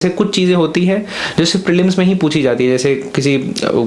जैसे कुछ चीज़ें होती हैं जो सिर्फ प्रीलिम्स में ही पूछी जाती है, जैसे किसी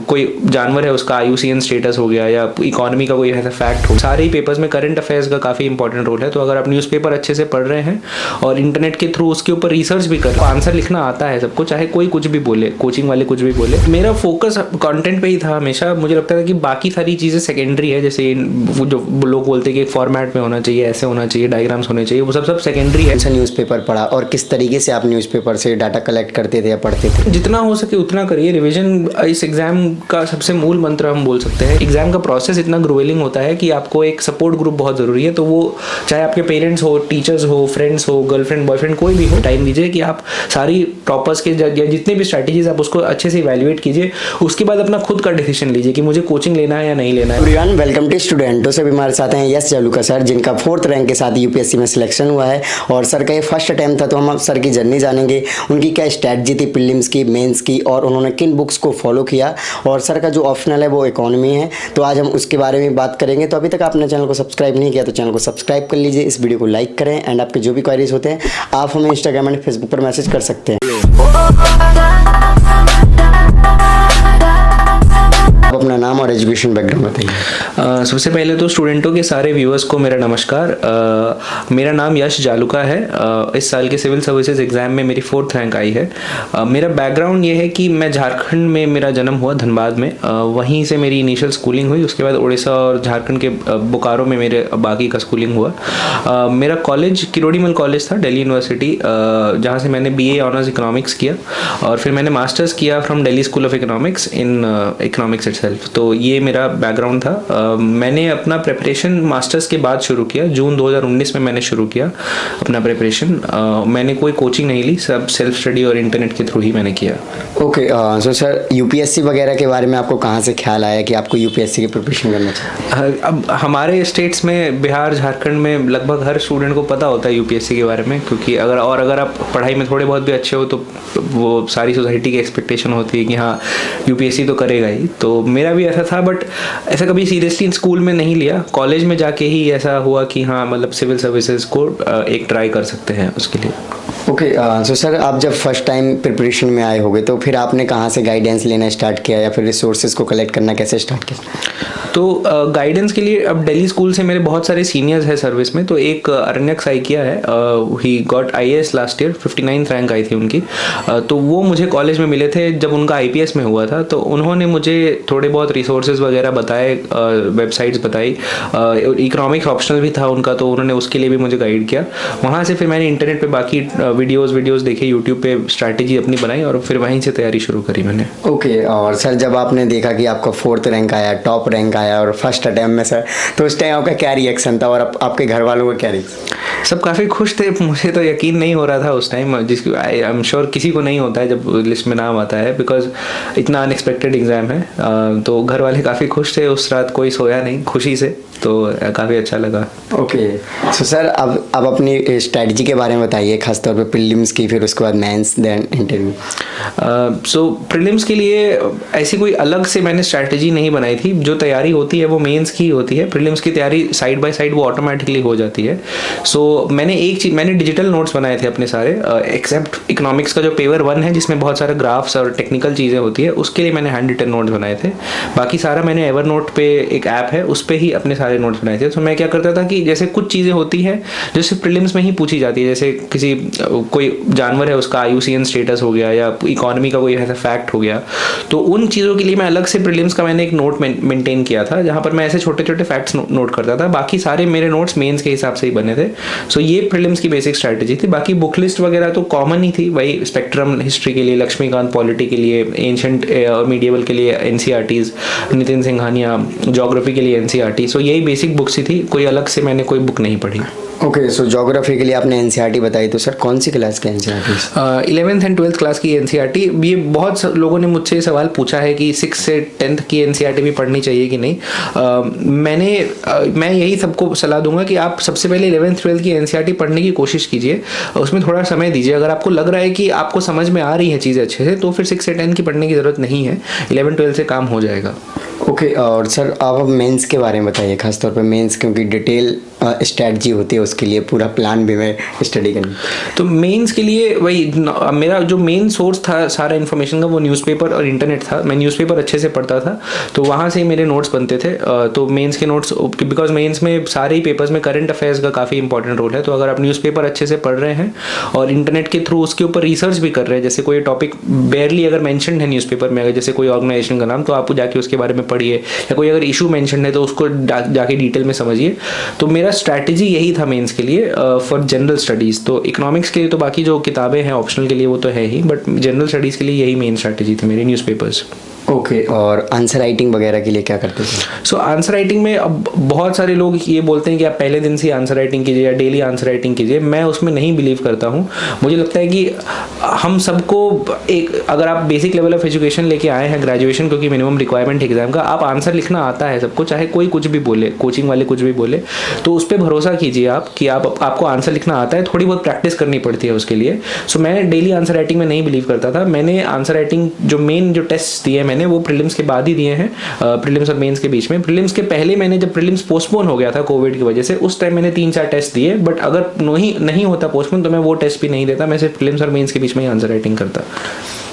कोई जानवर है उसका IUCN स्टेटस हो गया या इकोनॉमी का कोई ऐसा फैक्ट हो। सारे ही पेपर्स में करंट अफेयर्स का काफ़ी इंपॉर्टेंट रोल है। तो अगर आप न्यूज़पेपर अच्छे से पढ़ रहे हैं और इंटरनेट के थ्रू उसके ऊपर रिसर्च भी कर, आंसर लिखना आता है सबको, चाहे कोई कुछ भी बोले, कोचिंग वाले कुछ भी बोले। मेरा फोकस कॉन्टेंट पे ही था हमेशा। मुझे लगता था कि बाकी सारी चीज़ें सेकेंडरी है, जैसे वो जो लोग बोलते हैं कि एक फॉर्मेट में होना चाहिए, ऐसे होना चाहिए, डायग्राम्स होने चाहिए, वो सब सेकेंडरी है। न्यूज़पेपर पढ़ा और किस तरीके से आप न्यूज़पेपर से डाटा कलेक्ट करते थे या पढ़ते थे? जितना हो सके उतना करिए। रिवीजन इस एग्जाम का सबसे मूल मंत्र हम बोल सकते हैं। एग्जाम का प्रोसेस इतना ग्रोवेलिंग होता है कि आपको एक सपोर्ट ग्रुप बहुत ज़रूरी है। तो वो चाहे आपके पेरेंट्स हो, टीचर्स हो, फ्रेंड्स हो, गर्लफ्रेंड बॉयफ्रेंड, कोई भी हो, टाइम दीजिए कि आप सारी टॉपर्स के या जितने भी स्ट्रैटेजीज आप उसको अच्छे से इवैल्यूएट कीजिए। उसके बाद अपना खुद का डिसीजन लीजिए कि मुझे कोचिंग लेना है या नहीं लेना है। Everyone, welcome to student. तो सभी हमारे साथ हैं यश जालूका सर, जिनका 4th रैंक के साथ यूपीएससी में सिलेक्शन हुआ है और सर का ये फर्स्ट अटैम्प्ट था। तो हम सर की जर्नी जानेंगे, उनकी क्या स्ट्रैटेजी थी प्रीलिम्स की, मेंस की, और उन्होंने किन बुक्स को फॉलो किया, और सर का जो ऑप्शनल है वो इकोनॉमी है। तो आज हम उसके बारे में बात करेंगे। तो अभी तक आपने चैनल को सब्सक्राइब नहीं किया तो चैनल को सब्सक्राइब कर लीजिए, इस वीडियो को लाइक करें, एंड आपके जो भी क्वेरीज होते हैं आप हमें इंस्टाग्राम एंड फेसबुक पर मैसेज कर सकते हैं। आप अपना नाम और एजुकेशन बैकग्राउंड बताइए। सबसे पहले तो स्टूडेंटों के सारे व्यूअर्स को मेरा नमस्कार। मेरा नाम यश जालूका है। इस साल के सिविल सर्विसेज एग्ज़ाम में मेरी 4th रैंक आई है। मेरा बैकग्राउंड ये है कि मैं झारखंड में, मेरा जन्म हुआ धनबाद में, वहीं से मेरी इनिशियल स्कूलिंग हुई। उसके बाद उड़ीसा और झारखंड के बोकारो में मेरे बाकी का स्कूलिंग हुआ। मेरा कॉलेज किरोड़ीमल कॉलेज था, दिल्ली यूनिवर्सिटी, जहाँ से मैंने BA ऑनर्स इकोनॉमिक्स किया और फिर मैंने मास्टर्स किया from Delhi school of economics in economics itself. तो ये मेरा बैकग्राउंड था। मैंने अपना प्रिपरेशन मास्टर्स के बाद शुरू किया। जून 2019 में मैंने शुरू किया अपना प्रिपरेशन। मैंने कोई कोचिंग नहीं ली, सब सेल्फ स्टडी और इंटरनेट के थ्रू ही मैंने किया। ओके, सो सर यूपीएससी वगैरह के बारे में आपको कहाँ से ख्याल आया कि आपको यूपीएससी की प्रिपरेशन करना चाहिए? अब हमारे स्टेट्स में, बिहार, झारखंड में लगभग हर स्टूडेंट को पता होता है यूपीएससी के बारे में, क्योंकि अगर आप पढ़ाई में थोड़े बहुत भी अच्छे हो तो वो सारी सोसाइटी की एक्सपेक्टेशन होती है कि हाँ यूपीएससी तो करेगा ही। तो मेरा भी ऐसा था, बट ऐसा कभी सीरियसली स्कूल में नहीं लिया। कॉलेज में जाके ही ऐसा हुआ कि हाँ मतलब सिविल सर्विसेज को एक ट्राई कर सकते हैं उसके लिए। ओके, सो सर आप जब फर्स्ट टाइम प्रिपरेशन में आए होंगे तो फिर आपने कहाँ से गाइडेंस लेना स्टार्ट किया या फिर रिसोर्सेज को कलेक्ट करना कैसे स्टार्ट किया? तो गाइडेंस के लिए अब दिल्ली स्कूल से मेरे बहुत सारे सीनियर्स हैं सर्विस में। तो एक अरण्यक साइकिया है, he got IAS last year, 59th rank आई थी उनकी। तो वो मुझे कॉलेज में मिले थे जब उनका IPS में हुआ था। तो उन्होंने मुझे थोड़े बहुत रिसोर्सेज वगैरह बताए, वेबसाइट्स बताई। इकोनॉमिक्स ऑप्शनल भी था उनका, तो उन्होंने उसके लिए भी मुझे गाइड किया। वहाँ से फिर मैंने इंटरनेट पे बाकी वीडियोस देखे, यूट्यूब पे स्ट्रैटेजी अपनी बनाई और फिर वहीं से तैयारी शुरू करी मैंने। ओके, और सर जब आपने देखा कि आपका 4th रैंक आया, टॉप रैंक आया और फर्स्ट अटैम्प्ट में सर, तो उस टाइम आपका क्या रिएक्शन था और आपके घर वालों का क्या रिएक्शन? सब काफ़ी खुश थे। मुझे तो यकीन नहीं हो रहा था उस टाइम, जिसकी आई एम श्योर किसी को नहीं होता है जब लिस्ट में नाम आता है, बिकॉज इतना अनएक्सपेक्टेड एग्ज़ाम है। तो घर वाले काफ़ी खुश थे। उस रात कोई सोया नहीं खुशी से, तो काफ़ी अच्छा लगा। ओके, सो सर अब अपनी स्ट्रैटेजी के बारे में बताइए, खासतौर पे प्रीलिम्स की, फिर उसके बाद मेंस, देन इंटरव्यू। सो प्रीलिम्स के लिए ऐसी कोई अलग से मैंने स्ट्रैटेजी नहीं बनाई थी। जो तैयारी होती है वो मेंस की होती है। प्रीलिम्स की तैयारी साइड बाय साइड वो ऑटोमेटिकली हो जाती है। सो मैंने डिजिटल नोट्स बनाए थे अपने सारे, एक्सेप्ट इकोनॉमिक्स का जो पेपर 1 है जिसमें बहुत सारे ग्राफ्स और टेक्निकल चीज़ें होती है, उसके लिए मैंने हैंड रिटन नोट्स बनाए थे। बाकी सारा मैंने एवर नोट पे, एक ऐप है, उस पर ही अपने सारे नोट्स बनाए थे। तो मैं क्या करता था कि जैसे कुछ चीज़ें होती हैं जो सिर्फ प्रीलिम्स में ही पूछी जाती है, जैसे किसी कोई जानवर है उसका IUCN स्टेटस हो गया या इकोनॉमी का कोई ऐसा फैक्ट हो गया, तो उन चीज़ों के लिए मैं अलग से प्रीलिम्स का मैंने एक नोट मेंटेन किया था, जहाँ पर मैं ऐसे छोटे छोटे फैक्ट्स नोट करता था। बाकी सारे मेरे नोट्स मेंस के हिसाब से ही बने थे। सो ये प्रीलिम्स की बेसिक स्ट्रैटेजी थी। बाकी बुक लिस्ट वगैरह तो कॉमन ही थी, वही स्पेक्ट्रम हिस्ट्री के लिए लक्ष्मीकांत, पॉलिटी के लिए एंशंट और मीडिएवल के लिए NCERTs, नितिन सिंघानिया, ज्योग्राफी के लिए NCERT। सो यही बेसिक बुक्स ही थी, कोई अलग से मैंने कोई बुक नहीं पढ़ी। ओके, सो ज्योग्राफी के लिए आपने NCERT बताई, तो सर कौन सी क्लास के NCERT? 11th and 12th class की NCERT। ये बहुत लोगों ने मुझसे सवाल पूछा है कि 6th से 10th की NCERT भी पढ़नी चाहिए कि नहीं। मैं यही सबको सलाह दूंगा कि आप सबसे पहले 11th 12th की NCERT पढ़ने की कोशिश कीजिए, उसमें थोड़ा समय दीजिए। अगर आपको लग रहा है कि आपको समझ में आ रही है चीज़ें अच्छे से, तो फिर 6 से 10 की पढ़ने की ज़रूरत नहीं है, 11 12 से काम हो जाएगा। ओके, और सर आप अब मेंस के बारे में बताइए, खासतौर पे मेंस, क्योंकि डिटेल स्ट्रैटेजी होती है उसके लिए पूरा प्लान भी मैं स्टडी करनी। तो मेंस के लिए वही मेरा जो मेन सोर्स था सारा इन्फॉर्मेशन का वो न्यूज़पेपर और इंटरनेट था। मैं न्यूज़पेपर अच्छे से पढ़ता था तो वहाँ से ही मेरे नोट्स बनते थे। तो मेंस के नोट्स, बिकॉज मेंस में सारे ही पेपर्स में करंट अफेयर्स का काफ़ी इंपॉर्टेंट रोल है। तो अगर आप न्यूज़पेपर अच्छे से पढ़ रहे हैं और इंटरनेट के थ्रू उसके ऊपर रिसर्च भी कर रहे हैं, जैसे कोई टॉपिक बेयरली अगर मेंशन है न्यूज़पेपर में, अगर जैसे कोई ऑर्गेनाइजेशन का नाम, तो आप जाके उसके बारे में पढ़िए, या कोई अगर इशू मेंशन है तो उसको जाके डिटेल में समझिए। तो मेरा स्ट्रैटेजी यही था मेंस के लिए फॉर जनरल स्टडीज़। तो इकोनॉमिक्स के लिए तो बाकी जो किताबें हैं ऑप्शनल के लिए वो तो है ही, बट जनरल स्टडीज़ के लिए यही मेन स्ट्रैटेजी थी मेरी, न्यूज़पेपर्स। ओके, और आंसर राइटिंग वगैरह के लिए क्या करते थे? सो आंसर राइटिंग में अब बहुत सारे लोग ये बोलते हैं कि आप पहले दिन से आंसर राइटिंग कीजिए या डेली आंसर राइटिंग कीजिए। मैं उसमें नहीं बिलीव करता हूँ। मुझे लगता है कि हम सबको एक, अगर आप बेसिक लेवल ऑफ एजुकेशन लेके आए हैं ग्रेजुएशन, क्योंकि मिनिमम रिक्वायरमेंट एग्जाम का, आप आंसर लिखना आता है सबको, चाहे कोई कुछ भी बोले, कोचिंग वाले कुछ भी बोले, तो उस पर भरोसा कीजिए आप कि आपको आंसर लिखना आता है। थोड़ी बहुत प्रैक्टिस करनी पड़ती है उसके लिए। सो मैं डेली आंसर राइटिंग में नहीं बिलीव करता था। मैंने आंसर राइटिंग जो मेन जो टेस्ट दिए मैंने वो प्रीलिम्स के बाद ही दिए हैं, प्रीलिम्स और मेंस के बीच में। प्रीलिम्स के पहले मैंने, जब प्रीलिम्स पोस्टपोन हो गया था कोविड की वजह से, उस टाइम मैंने 3-4 टेस्ट दिए। बट अगर नहीं होता पोस्टपोन तो मैं वो टेस्ट भी नहीं देता, मैं सिर्फ प्रीलिम्स और मेंस के बीच में ही आंसर राइटिंग करता।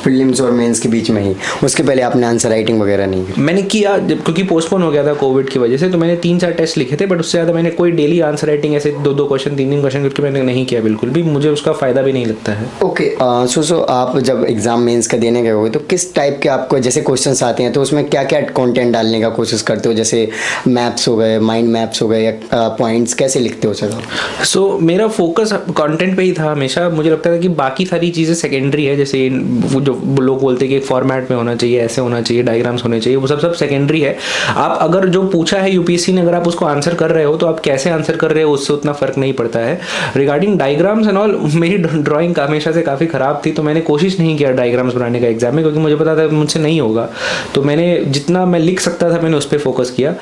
प्रीलिम्स और मेंस के बीच में ही? उसके पहले आपने आंसर राइटिंग वगैरह नहीं की? मैंने किया, क्योंकि पोस्टपोन हो गया था कोविड की वजह से, तो मैंने 3-4 टेस्ट लिखे थे, बट उससे ज़्यादा मैंने कोई डेली आंसर राइटिंग ऐसे 2-2 क्वेश्चन 3-3 क्वेश्चन करके मैंने नहीं किया बिल्कुल भी। मुझे उसका फ़ायदा भी नहीं लगता है। ओके, सो आप जब एग्ज़ाम मेंस का देने गए होगे तो किस टाइप के आपको जैसे क्वेश्चंस आते हैं, तो उसमें क्या क्या कंटेंट डालने का कोशिश करते हो? जैसे मैप्स हो गए, माइंड मैप्स हो गए, या पॉइंट्स कैसे लिखते हो सर? सो मेरा फोकस कंटेंट पे ही था हमेशा। मुझे लगता था कि बाकी सारी चीज़ें सेकेंडरी है, जैसे वो जो लोग बोलते हैं कि एक फॉर्मेट में होना चाहिए, ऐसे होना चाहिए, डायग्राम्स होने चाहिए, वो सब सेकेंडरी है। आप अगर जो पूछा है यूपीएससी ने, अगर आप उसको आंसर कर रहे हो तो आप कैसे आंसर कर रहे हो उससे उतना फर्क नहीं पड़ता है। रिगार्डिंग डायग्राम्स एंड ऑल, मेरी ड्राइंग हमेशा से काफ़ी ख़राब थी, तो मैंने कोशिश नहीं किया डायग्राम्स बनाने का एग्जाम में, क्योंकि मुझे पता था मुझसे नहीं होगा। तो मैंने जितना मैं लिख सकता था मैंने उस पर फोकस किया।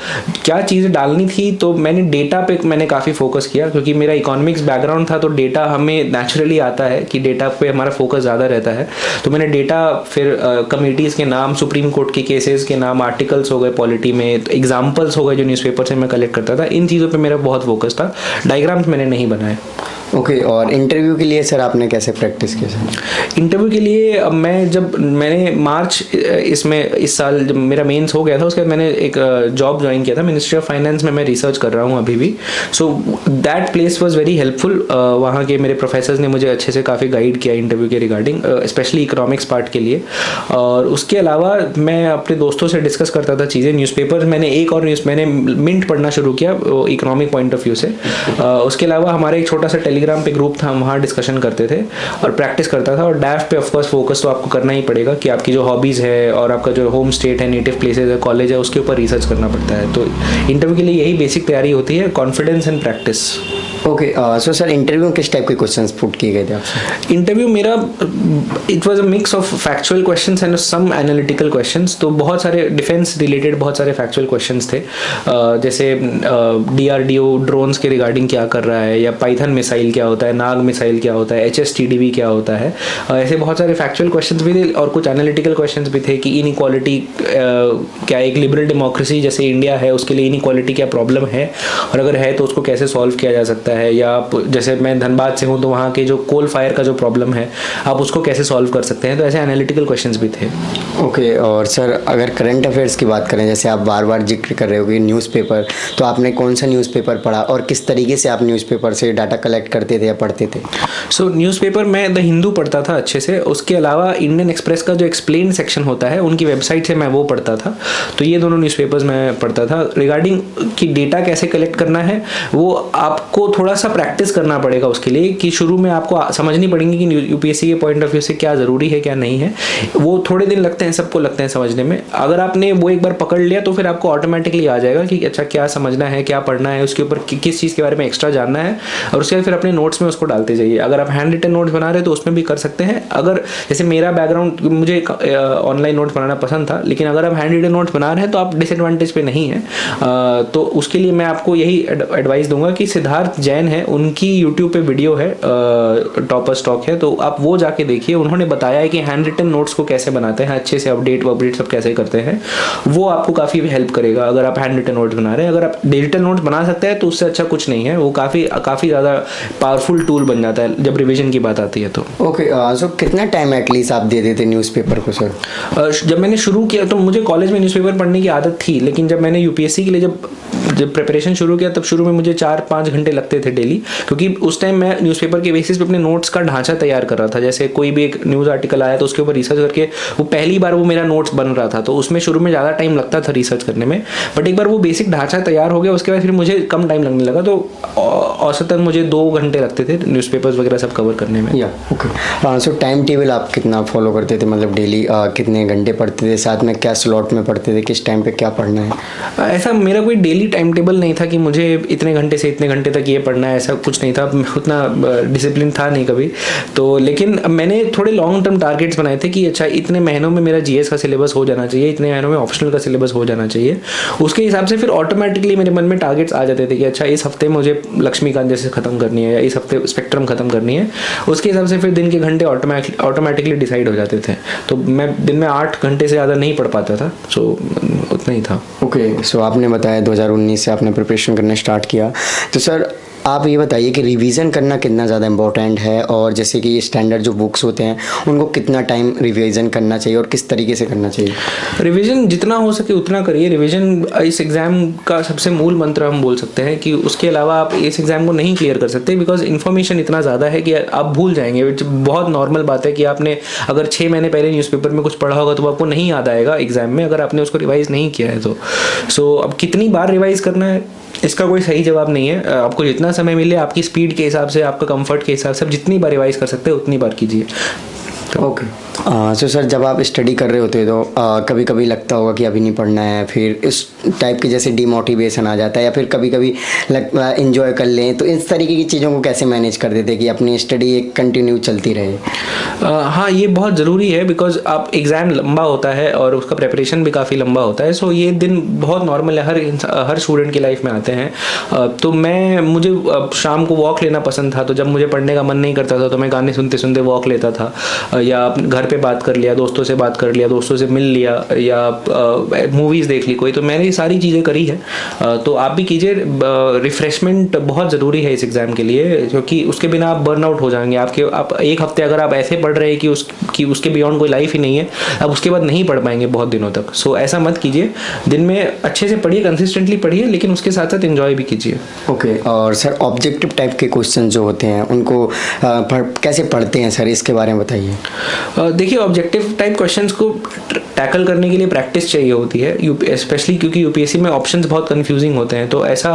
क्या चीज़ें डालनी थी, तो मैंने डेटा पे मैंने काफ़ी फोकस किया, क्योंकि मेरा इकोनॉमिक्स बैकग्राउंड था, तो डेटा हमें नेचुरली आता है कि डेटा पे हमारा फोकस ज़्यादा रहता है। तो मैंने डेटा, फिर कमिटीज़ के नाम, सुप्रीम कोर्ट के केसेस के नाम, आर्टिकल्स हो गए पॉलिटी में, एग्जाम्पल्स हो गए जो न्यूज़पेपर से मैं कलेक्ट करता था, इन चीज़ों पे मेरा बहुत फोकस था। डायग्राम्स मैंने नहीं बनाए। ओके, और इंटरव्यू के लिए सर आपने कैसे प्रैक्टिस की सर? इंटरव्यू के लिए मैंने मार्च इस साल जब मेरा मेंस हो गया था, उसके बाद मैंने एक जॉब ज्वाइन किया था मिनिस्ट्री ऑफ फाइनेंस में। मैं रिसर्च कर रहा हूँ अभी भी। So that place was very helpful. वहाँ के मेरे प्रोफेसर्स ने मुझे अच्छे से काफ़ी गाइड किया इंटरव्यू के रिगार्डिंग, स्पेशली इकोनॉमिक्स पार्ट के लिए। और उसके अलावा मैं अपने दोस्तों से डिस्कस करता था चीज़ें। न्यूज़पेपर मैंने मिंट पढ़ना शुरू किया इकोनॉमिक पॉइंट ऑफ व्यू से। उसके अलावा हमारे एक छोटा सा टेलीग्राम पे ग्रुप था, हम वहाँ डिस्कशन करते थे और प्रैक्टिस करता था। और डैफ पे ऑफकोर्स फोकस तो आपको करना ही पड़ेगा कि आपकी जो हॉबीज़ है और आपका जो होम स्टेट है, नेटिव प्लेसेस है, कॉलेज है, उसके ऊपर रिसर्च करना पड़ता है। तो इंटरव्यू के लिए यही बेसिक तैयारी होती है, confidence and practice. Okay, so sir interview किस टाइप के क्वेश्चंस पुट किए गए थे आपसे? इंटरव्यू मेरा it was a mix of factual questions and some analytical questions. तो बहुत सारे डिफेंस रिलेटेड बहुत सारे फैक्चुअल क्वेश्चंस थे, जैसे DRDO ड्रोन्स के रिगार्डिंग क्या कर रहा है, या पाइथन मिसाइल क्या होता है, नाग मिसाइल क्या होता है, HSTDV क्या होता है। ऐसे बहुत सारे फैक्चुअल क्वेश्चंस भी थे और कुछ एनालिटिकल क्वेश्चंस भी थे कि इनइक्वालिटी क्या, एक लिबरल डेमोक्रेसी जैसे इंडिया है उसके लिए इनइक्वालिटी क्या प्रॉब्लम है, और अगर है तो उसको कैसे सॉल्व किया जा सकता है। या आप, जैसे मैं धनबाद से हूँ तो वहाँ के जो कोल फायर का जो प्रॉब्लम है आप उसको कैसे सॉल्व कर सकते हैं। तो ऐसे एनालिटिकल क्वेश्चंस भी थे। ओके, और सर अगर करंट अफेयर्स की बात करें, जैसे आप बार बार जिक्र कर रहे हो कि न्यूज़पेपर, तो आपने कौन सा न्यूज़पेपर पढ़ा और किस तरीके से आप न्यूज़पेपर से डाटा कलेक्ट करते थे या पढ़ते थे? सो न्यूज़पेपर मैं द हिंदू पढ़ता था अच्छे से। उसके अलावा इंडियन एक्सप्रेस का जो एक्सप्लेन सेक्शन होता है उनकी वेबसाइट से मैं वो पढ़ता था। तो ये दोनों न्यूज़पेपर्स मैं पढ़ता था। रिगार्डिंग कि डेटा कैसे कलेक्ट करना है, वो आपको थोड़ा सा प्रैक्टिस करना पड़ेगा उसके लिए, कि शुरू में आपको समझनी पड़ेगी कि यूपीएससी के पॉइंट ऑफ व्यू से क्या ज़रूरी है क्या नहीं है। वो थोड़े दिन लगते हैं, सबको लगते हैं समझने में। अगर आपने वो एक बार पकड़ लिया तो फिर आपको ऑटोमेटिकली आ जाएगा कि अच्छा क्या समझना है, क्या पढ़ना है, उसके ऊपर किस चीज़ के बारे में एक्स्ट्रा जानना है, और उसके बाद फिर अपने नोट्स में उसको डालते जाइए। अगर आप हैंड रिटन नोट्स बना रहे हो तो उसमें भी कर सकते हैं। अगर जैसे मेरा बैकग्राउंड, मुझे ऑनलाइन नोट्स बनाना पसंद था, लेकिन अगर आप हैंड रिटन नोट्स बना रहे हैं तो आप डिसएडवांटेज पे नहीं है। तो उसके लिए मैं आपको यही एडवाइस दूंगा कि सिद्धार्थ जैन है, उनकी यूट्यूब पे वीडियो है, टॉपर स्टॉक है, तो आप वो जाके देखिए। उन्होंने बताया है कि हैंड रिटन नोट्स को कैसे बनाते हैं, अच्छे से अपडेट सब कैसे करते हैं। वो आपको काफ़ी हेल्प करेगा अगर आप हैंड रिटन नोट्स बना रहे हैं। अगर आप डिजिटल नोट्स बना सकते हैं तो उससे अच्छा कुछ नहीं है, वो काफ़ी ज़्यादा पावरफुल टूल बन जाता है जब रिविजन की बात आती है तो। ओके, सो कितना टाइम एटलीस्ट आप दे देते न्यूज़पेपर को सर? जब मैंने शुरू किया तो मुझे कॉलेज में न्यूज़पेपर पढ़ने की आदत थी, लेकिन जब मैंने यूपीएससी के लिए जब प्रिपरेशन शुरू किया तब शुरू में मुझे 4-5 घंटे लगते थे डेली, क्योंकि उस टाइम मैं न्यूज़पेपर के बेसिस पे अपने नोट्स का ढांचा तैयार कर रहा था। जैसे कोई भी एक न्यूज़ आर्टिकल आया तो उसके ऊपर रिसर्च करके वो पहली बार वो मेरा नोट्स बन रहा था, तो उसमें शुरू में ज़्यादा टाइम लगता था रिसर्च करने में। बट एक बार वो बेसिक ढांचा तैयार हो गया उसके बाद फिर मुझे कम टाइम लगने लगा, तो औसतन मुझे 2 घंटे लगते थे न्यूज़पेपर्स वगैरह सब कवर करने में। या ओके, सो टाइम टेबल आप कितना फॉलो करते थे, मतलब डेली कितने घंटे पढ़ते थे, साथ में क्या स्लॉट में पढ़ते थे, किस टाइम पे क्या पढ़ना है? ऐसा मेरा कोई डेली टाइम टेबल नहीं था कि मुझे इतने घंटे से इतने घंटे तक ये पढ़ना है, ऐसा कुछ नहीं था। उतना डिसिप्लिन था नहीं कभी तो, लेकिन मैंने थोड़े लॉन्ग टर्म टारगेट्स बनाए थे कि अच्छा इतने महीनों में मेरा जीएस का सिलेबस हो जाना चाहिए, इतने महीनों में ऑप्शनल का सिलेबस हो जाना चाहिए। उसके हिसाब से फिर ऑटोमेटिकली मेरे मन में टारगेट्स आ जाते थे कि अच्छा इस हफ्ते मुझे लक्ष्मीकांत जैसे खत्म करनी है या इस हफ्ते स्पेक्ट्रम खत्म करनी है। उसके हिसाब से फिर दिन के घंटे ऑटोमेटिकली डिसाइड हो जाते थे। तो मैं दिन में 8 घंटे से ज़्यादा नहीं पढ़ पाता था, सो उतना ही था। ओके, सो आपने बताया 2019 से आपने प्रिपरेशन करना स्टार्ट किया, तो सर आप ये बताइए कि रिवीजन करना कितना ज़्यादा इम्पोर्टेंट है, और जैसे कि स्टैंडर्ड जो बुक्स होते हैं उनको कितना टाइम रिवीजन करना चाहिए और किस तरीके से करना चाहिए? रिवीजन जितना हो सके उतना करिए। रिवीजन इस एग्ज़ाम का सबसे मूल मंत्र हम बोल सकते हैं कि उसके अलावा आप इस एग्ज़ाम को नहीं क्लियर कर सकते, बिकॉज इन्फॉर्मेशन इतना ज़्यादा है कि आप भूल जाएंगे। बहुत नॉर्मल बात है कि आपने अगर 6 महीने पहले न्यूज़पेपर में कुछ पढ़ा होगा तो आपको नहीं याद आएगा एग्ज़ाम में, अगर आपने उसको रिवाइज़ नहीं किया है तो। सो अब कितनी बार रिवाइज़ करना है इसका कोई सही जवाब नहीं है। आपको जितना समय मिले आपकी स्पीड के हिसाब से, आपका कंफर्ट के हिसाब से आप जितनी बार रिवाइज कर सकते हैं उतनी बार कीजिए। ओके, सो सर जब आप स्टडी कर रहे होते हो तो कभी कभी लगता होगा कि अभी नहीं पढ़ना है, फिर इस टाइप की जैसे डिमोटिवेशन आ जाता है, या फिर कभी कभी एंजॉय कर लें, तो इस तरीके की चीज़ों को कैसे मैनेज कर देते हैं कि अपनी स्टडी एक कंटिन्यू चलती रहे? हाँ, ये बहुत ज़रूरी है, बिकॉज आप एग्ज़ाम लंबा होता है और उसका प्रिपरेशन भी काफ़ी लंबा होता है। सो ये दिन बहुत नॉर्मल है, हर स्टूडेंट की लाइफ में आते हैं। तो मुझे शाम को वॉक लेना पसंद था, तो जब मुझे पढ़ने का मन नहीं करता था तो मैं गाने सुनते सुनते वॉक लेता था, या घर पे बात कर लिया, दोस्तों से बात कर लिया, दोस्तों से मिल लिया, या मूवीज़ देख ली कोई। तो मैंने ये सारी चीज़ें करी है, तो आप भी कीजिए। रिफ्रेशमेंट बहुत ज़रूरी है इस एग्ज़ाम के लिए, क्योंकि उसके बिना आप बर्न आउट हो जाएंगे। आप एक हफ्ते अगर आप ऐसे पढ़ रहे हैं कि उसके बियॉन्ड कोई लाइफ ही नहीं है, अब उसके बाद नहीं पढ़ पाएंगे बहुत दिनों तक। सो ऐसा मत कीजिए, दिन में अच्छे से पढ़िए, कंसिस्टेंटली पढ़िए, लेकिन उसके साथ साथ एंजॉय भी कीजिए। ओके, और सर ऑब्जेक्टिव टाइप के क्वेश्चन जो होते हैं उनको कैसे पढ़ते हैं सर, इसके बारे में बताइए। देखिए, ऑब्जेक्टिव टाइप क्वेश्चंस को टैकल करने के लिए प्रैक्टिस चाहिए होती है, स्पेशली क्योंकि यूपीएससी में ऑप्शंस बहुत कंफ्यूजिंग होते हैं। तो ऐसा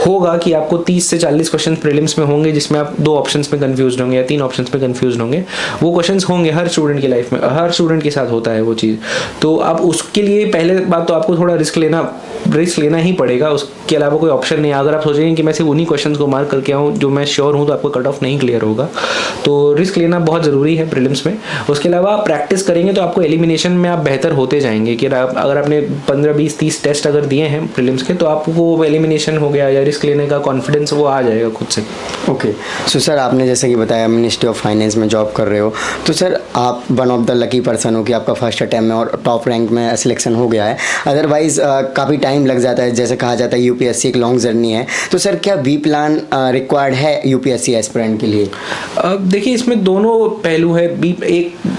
होगा कि आपको 30 से 40 क्वेश्चन प्रीलिम्स में होंगे जिसमें आप 2 ऑप्शंस में कंफ्यूज होंगे या 3 ऑप्शंस में कंफ्यूज होंगे। वो क्वेश्चंस होंगे हर स्टूडेंट की लाइफ में, हर स्टूडेंट के साथ होता है वो चीज़। तो आप उसके लिए पहले बात तो आपको थोड़ा रिस्क लेना ही पड़ेगा, उसके अलावा कोई ऑप्शन नहीं है। अगर आप सोचेंगे कि मैं सिर्फ उन्हीं क्वेश्चंस को मार्क करके आऊँ जो मैं श्योर हूँ, तो आपको कट ऑफ नहीं क्लियर होगा। तो रिस्क लेना बहुत ज़रूरी है प्रीलिम्स में। उसके अलावा आप प्रैक्टिस करेंगे तो आपको एलिमिनेशन में आप बेहतर होते जाएंगे कि अगर आपने 15, 20, 30 टेस्ट अगर दिए हैं प्रीलिम्स के, तो आपको एलिमिनेशन हो गया या रिस्क लेने का कॉन्फिडेंस वो आ जाएगा खुद से। ओके, सो सर आपने जैसे कि बताया मिनिस्ट्री ऑफ फाइनेंस में जॉब कर रहे हो, तो सर आप one of the lucky person हो कि आपका फर्स्ट अटैम्प्ट में और टॉप रैंक में सिलेक्शन हो गया है। अदरवाइज काफ़ी टाइम लग जाता है, जैसे कहा जाता है यूपीएससी एक लॉन्ग जर्नी है। तो सर क्या बी प्लान रिक्वायर्ड है यूपीएससी एस्पिरेंट के लिए? देखिए, इसमें दोनों पहलू है।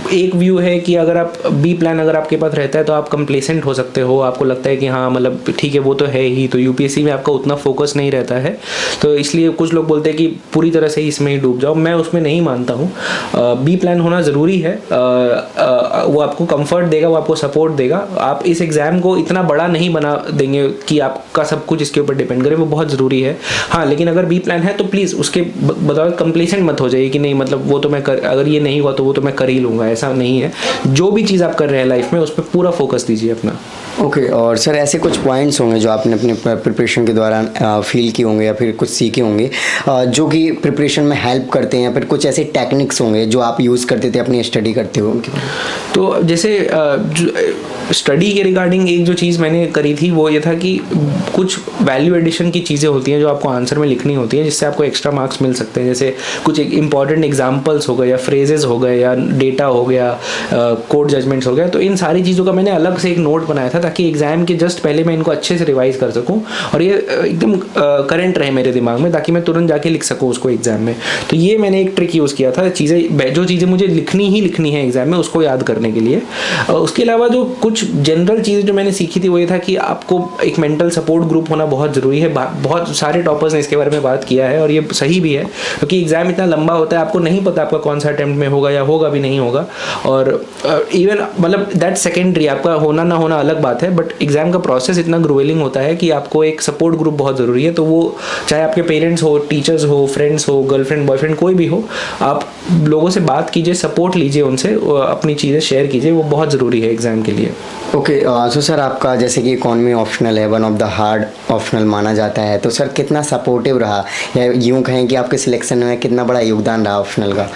एक व्यू है कि अगर आप बी प्लान अगर आपके पास रहता है तो आप कंप्लेसेंट हो सकते हो, आपको लगता है कि हाँ मतलब ठीक है वो तो है ही, तो यूपीएससी में आपका उतना फोकस नहीं रहता है, तो इसलिए कुछ लोग बोलते हैं कि पूरी तरह से इसमें ही डूब जाओ। मैं उसमें नहीं मानता हूँ। बी प्लान होना ज़रूरी है, वो आपको कंफर्ट देगा, वो आपको सपोर्ट देगा। आप इस एग्ज़ाम को इतना बड़ा नहीं बना देंगे कि आपका सब कुछ इसके ऊपर डिपेंड करे, वो बहुत ज़रूरी है। हाँ, लेकिन अगर बी प्लान है तो प्लीज़ उसके बदौलत कंप्लेसेंट मत हो जाइए कि नहीं मतलब वो तो मैं अगर ये नहीं हुआ तो वो तो मैं कर ही लूँगा, ऐसा नहीं है। जो भी चीज़ आप कर रहे हैं लाइफ में उस पर पूरा फोकस दीजिए अपना। ओके, और सर ऐसे कुछ पॉइंट्स होंगे जो आपने अपने प्रिपरेशन के दौरान फील किए होंगे या फिर कुछ सीखे होंगे जो कि प्रिपरेशन में हेल्प करते हैं, या फिर कुछ ऐसे टेक्निक्स होंगे जो आप यूज़ करते थे अपनी स्टडी करते हो? तो जैसे स्टडी के रिगार्डिंग एक जो चीज़ मैंने करी थी वो ये था कि कुछ वैल्यू एडिशन की चीज़ें होती हैं जो आपको आंसर में लिखनी होती हैं, जिससे आपको एक्स्ट्रा मार्क्स मिल सकते हैं। जैसे कुछ एक इंपॉर्टेंट एग्जांपल्स हो गए या फ्रेजेस हो गए या डेटा हो गया, कोड जजमेंट्स हो गया। तो इन सारी चीज़ों का मैंने अलग से एक नोट बनाया था ताकि एग्जाम के जस्ट पहले मैं इनको अच्छे से रिवाइज कर सकूँ और ये एकदम करंट रहे मेरे दिमाग में, ताकि मैं तुरंत जाके लिख सकूँ उसको एग्जाम में। तो ये मैंने एक ट्रिक यूज़ किया था, जो चीज़ें मुझे लिखनी है एग्जाम में उसको याद करने के लिए। उसके अलावा जो कुछ जनरल चीज़ें जो मैंने सीखी थी वो ये था कि आपको एक मेंटल सपोर्ट ग्रुप होना बहुत ज़रूरी है। बहुत सारे टॉपर्स ने इसके बारे में बात किया है और ये सही भी है, क्योंकि एग्जाम इतना लंबा होता है, आपको नहीं पता आपका कौन सा अटेम्प्ट में होगा या होगा भी नहीं होगा। और इवन मतलब दैट सेकेंडरी, आपका होना ना होना अलग बात है, बट एग्जाम का प्रोसेस इतना ग्रोवेलिंग होता है कि आपको एक सपोर्ट ग्रुप बहुत ज़रूरी है। तो वो चाहे आपके पेरेंट्स हो, टीचर्स हो, फ्रेंड्स हो, गर्लफ्रेंड बॉयफ्रेंड कोई भी हो, आप लोगों से बात कीजिए, सपोर्ट लीजिए उनसे, अपनी चीज़ें शेयर कीजिए, वो बहुत ज़रूरी है एग्जाम के लिए। ओके, सो सर आपका जैसे कि इकोनॉमी ऑप्शनल है, one of the hard optional माना जाता है, तो सर कितना सपोर्टिव रहा या यूँ कहें कि आपके सिलेक्शन में कितना बड़ा योगदान रहा ऑप्शनल का?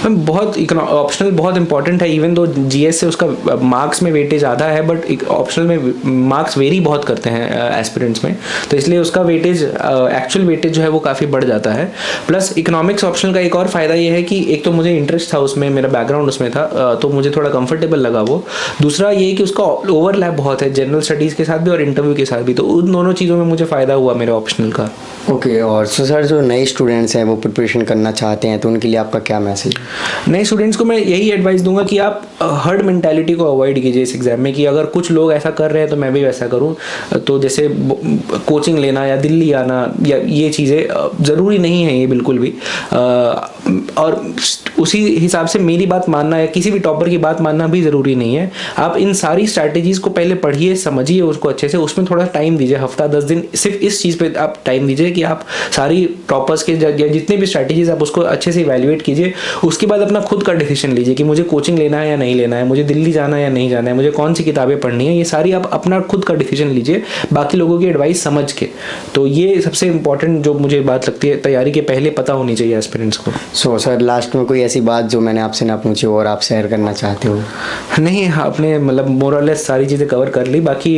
बहुत ऑप्शनल बहुत इंपॉर्टेंट है, इवन दो जीएस से उसका मार्क्स में वेटेज आधा है, बट ऑप्शनल में मार्क्स वेरी बहुत करते हैं एस्पिरेंट्स में, तो इसलिए उसका वेटेज एक्चुअल वेटेज जो है वो काफ़ी बढ़ जाता है। प्लस इकोनॉमिक्स ऑप्शनल का एक और फ़ायदा ये है कि एक तो मुझे इंटरेस्ट था उसमें, मेरा बैकग्राउंड उसमें था, तो मुझे थोड़ा कंफर्टेबल लगा वो। दूसरा ये कि उसका ओवरलैप बहुत है जनरल स्टडीज़ के साथ भी और इंटरव्यू के साथ भी, तो उन दोनों चीज़ों में मुझे फ़ायदा हुआ मेरे ऑप्शनल का। ओके, और सर जो नए स्टूडेंट्स हैं वो प्रिपरेशन करना चाहते हैं तो उनके लिए आपका क्या मैसेज? नए स्टूडेंट्स को मैं यही एडवाइस दूंगा कि आप हर्ड मेंटालिटी को अवॉइड कीजिए इस एग्ज़ाम में, कि अगर कुछ लोग ऐसा कर रहे हैं तो मैं भी वैसा करूं। तो जैसे कोचिंग लेना या दिल्ली आना या ये चीज़ें ज़रूरी नहीं है, ये बिल्कुल भी। और उसी हिसाब से मेरी बात मानना या किसी भी टॉपर की बात मानना भी ज़रूरी नहीं है। आप इन सारी स्ट्रैटेजीज़ को पहले पढ़िए, समझिए उसको अच्छे से, उसमें थोड़ा टाइम दीजिए, हफ्ता 10 दिन सिर्फ इस चीज़ पे आप टाइम दीजिए कि आप सारी टॉपर्स के या जितने भी स्ट्रैटेजीज़ आप उसको अच्छे से इवैल्यूएट कीजिए। उसके बाद अपना खुद का डिसीजन लीजिए कि मुझे कोचिंग लेना है या नहीं लेना है, मुझे दिल्ली जाना है या नहीं जाना है, मुझे कौन सी किताबें पढ़नी है, ये सारी आप अपना खुद का डिसीजन लीजिए बाकी लोगों की एडवाइस समझ के। तो ये सबसे इंपॉर्टेंट जो मुझे बात लगती है, तैयारी के पहले पता होनी चाहिए एस्पिरेंट्स को। सो सर लास्ट में कोई ऐसी बात जो मैंने आपसे ना पूछी और आप शेयर करना चाहते हो? नहीं, आपने मतलब मोर और लेस सारी चीज़ें कवर कर ली। बाकी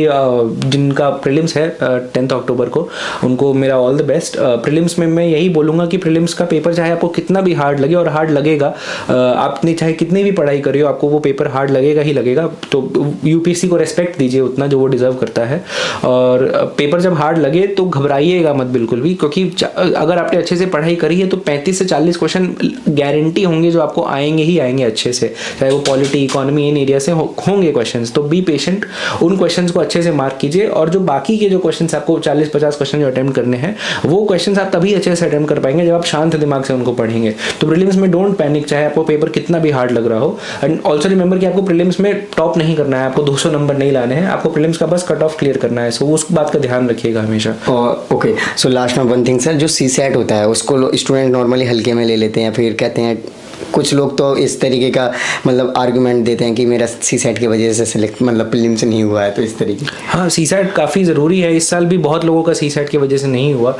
जिनका प्रीलिम्स है 10 अक्टूबर को, उनको मेरा ऑल द बेस्ट। प्रीलिम्स में मैं यही बोलूँगा कि प्रीलिम्स का पेपर चाहे आपको कितना भी हार्ड लगे, और हार्ड लगेगा, आपने चाहे कितनी भी पढ़ाई करी हो आपको वो पेपर हार्ड लगेगा ही लगेगा। तो यूपीएससी को रेस्पेक्ट दीजिए उतना जो वो डिज़र्व करता है। और पेपर जब हार्ड लगे तो घबराइएगा मत बिल्कुल भी, क्योंकि अगर आपने अच्छे से पढ़ाई करी है तो 35 से 40 क्वेश्चन गारंटी होंगे जो आपको आएंगे ही आएंगे अच्छे से, चाहे वो पॉलिटी, इकोनॉमी, इन एरिया से होंगे क्वेश्चंस। तो बी पेशेंट, उन क्वेश्चंस को अच्छे से मार्क कीजिए, और जो बाकी के जो क्वेश्चंस आपको 40-50 क्वेश्चन जो अटेम्प्ट करने हैं, वो क्वेश्चंस आप तभी अच्छे से अटेम्प्ट कर पाएंगे जब आप शांत दिमाग से उनको पढ़ेंगे। तो प्रीलिम्स में डोंट पैनिक, चाहे आपको पेपर कितना भी हार्ड लग रहा हो। एंड ऑल्सो रिमेंबर कि आपको प्रीलिम्स में टॉप नहीं करना है, आपको 200 नंबर नहीं लाने हैं, आपको प्रीलिम्स का बस कट ऑफ क्लियर करना है। सो उस बात का ध्यान रखिएगा हमेशा। ओके, सो लास्ट में वन थिंग सर, जो सीसैट होता है उसको स्टूडेंट नॉर्मली हल्के में ले लेते हैं, फिर कहते हैं कुछ लोग तो इस तरीके का मतलब आर्गुमेंट देते हैं कि मेरा सीसैट की वजह से सिलेक्ट मतलब प्रीलिम्स नहीं हुआ है, तो इस तरीके। हाँ, सीसैट काफ़ी ज़रूरी है। इस साल भी बहुत लोगों का सीसैट की वजह से नहीं हुआ,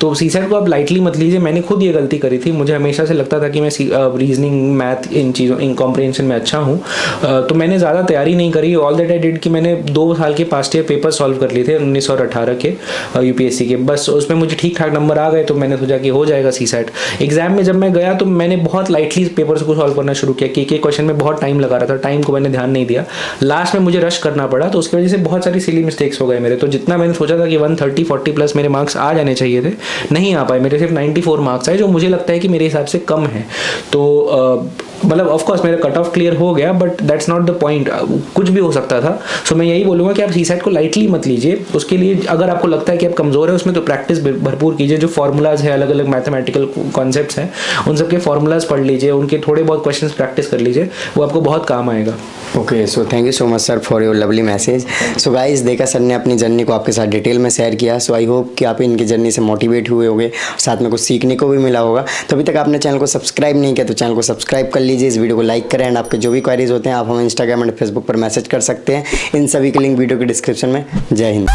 तो सीसैट को आप लाइटली मत लीजिए। मैंने खुद ये गलती करी थी, मुझे हमेशा से लगता था कि मैं रीजनिंग, मैथ, इन चीज़ों, इन कॉम्प्रिहेंशन में अच्छा हूँ, तो मैंने ज़्यादा तैयारी नहीं करी। ऑल दैट आई डिड कि मैंने 2 साल के पास्ट ईयर पेपर सॉल्व कर लिए थे 19 और 18 के यूपीएससी के, बस उसमें मुझे ठीक ठाक नंबर आ गए, तो मैंने सोचा कि हो जाएगा सीसैट। एग्जाम में जब मैं गया तो मैंने बहुत लाइटली पेपर्स को सॉल्व करना शुरू किया, कि एक क्वेश्चन में बहुत टाइम लगा रहा था, टाइम को मैंने ध्यान नहीं दिया, लास्ट में मुझे रश करना पड़ा, तो उसकी वजह से बहुत सारी सिली मिस्टेक्स हो गए मेरे। तो जितना मैंने सोचा था कि 130-40 प्लस मेरे मार्क्स आ जाने चाहिए थे, नहीं आ पाए, मेरे सिर्फ 94 मार्क्स आए, जो मुझे लगता है कि मेरे हिसाब से कम है। तो मतलब ऑफ कोर्स मेरा कट ऑफ क्लियर हो गया, but that's not the point, कुछ भी हो सकता था। सो मैं यही बोलूँगा कि आप सीसैट को लाइटली मत लीजिए। उसके लिए अगर आपको लगता है कि आप कमज़ोर है उसमें, तो प्रैक्टिस भरपूर कीजिए। जो फॉर्मूलाज है, अलग अलग मैथमेटिकल कॉन्सेप्ट्स हैं, उन सबके फॉर्मूलाज पढ़ लीजिए, उनके थोड़े बहुत क्वेश्चन प्रैक्टिस कर लीजिए, वो आपको बहुत काम आएगा। Okay, so thank you so much sir for your lovely message. So guys, देखा सर ने अपनी जर्नी को आपके साथ डिटेल में शेयर किया। सो आई होप कि आप इनकी जर्नी से मोटिवेट हुए होंगे, साथ में कुछ सीखने को भी मिला होगा। तो अभी तक आपने चैनल को सब्सक्राइब नहीं किया तो चैनल को सब्सक्राइब कर लीजिए, इस वीडियो को लाइक करें, एंड आपके जो भी क्वेरीज होते हैं आप हमें इंस्टाग्राम एंड फेसबुक पर मैसेज कर सकते हैं। इन सभी के लिंक वीडियो के डिस्क्रिप्शन में। जय हिंद।